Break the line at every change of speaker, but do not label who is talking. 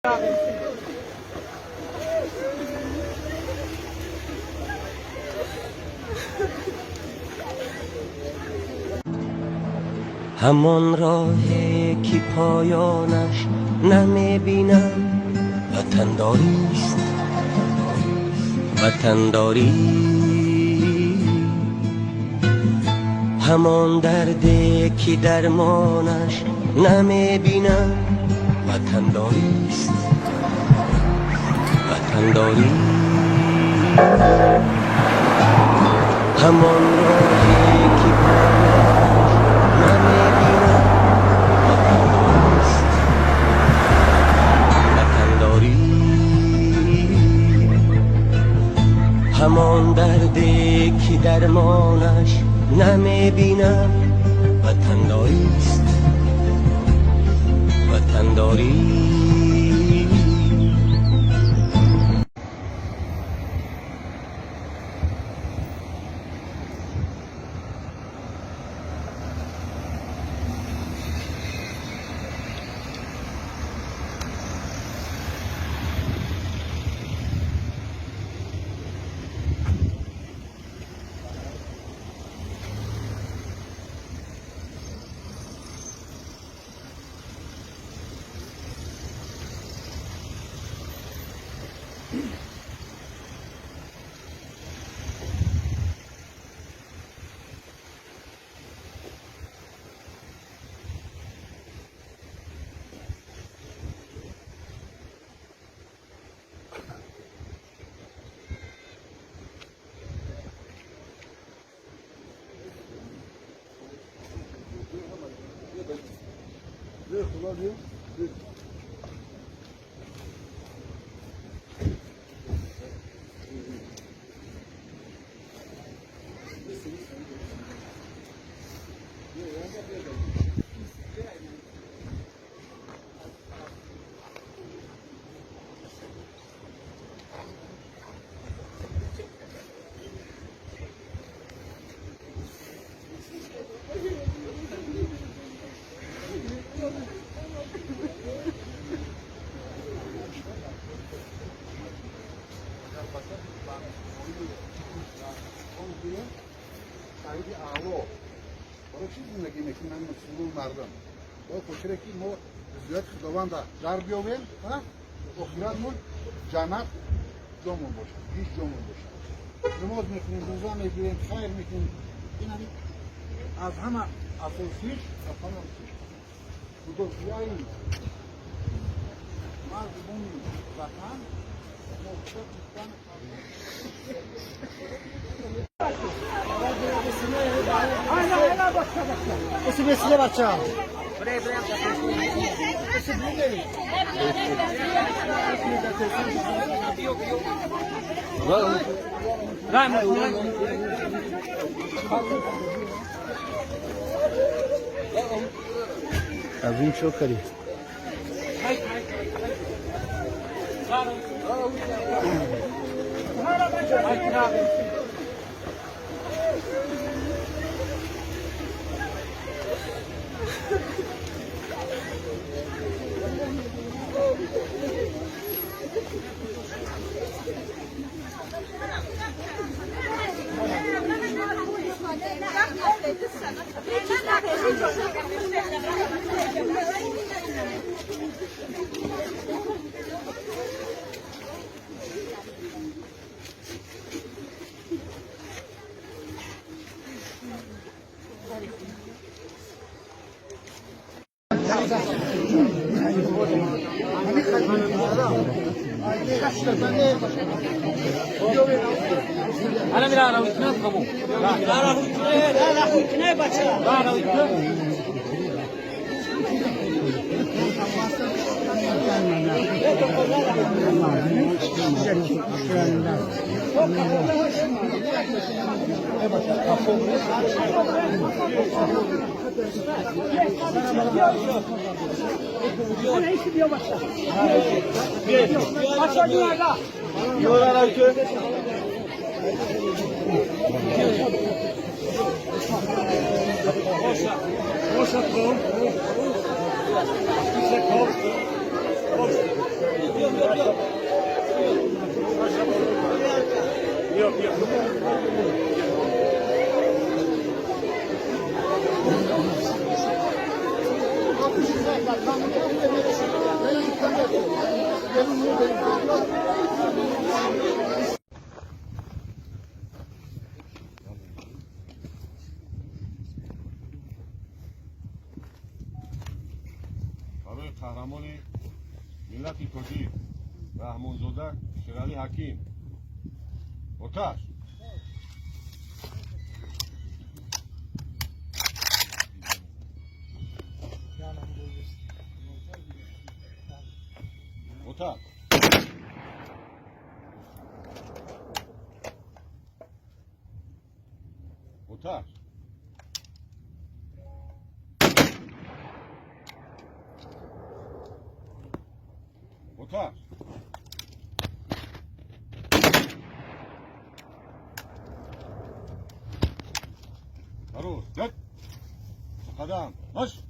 همان راهی که پایانش نمیبینم وطنداریست، وطنداری. همان دردی که درمانش نمیبینم وطنداریست، وطنداری. همان راهی که پایانش نمیبینم وطنداریست، وطنداری. همان دردی که درمانش نمیبینم وطنداریست، وطنداری.
شهید اعلا برای چی زندگی میکنیم من مسئول مردم با فکره که ما زیاد خداوند در بیاویم اخیرتمون جنت جامون باشه، هیچ جامون باشه. نماز میکنیم، روزه میگیریم، خیر میکنیم. این از همه اساسیش از همه بزرگیای مردم وطن مبسوط میکنن. اسم بسیار بچه ها از این شو کری
أنا من أنا ويتنا تقوم لا ويتنا بچه لا ويتنا
برای قهرمان ملت تاجیک رحمانزاده شیرعلی حکیم آتش آتش آتش آتش درست یک قدم باش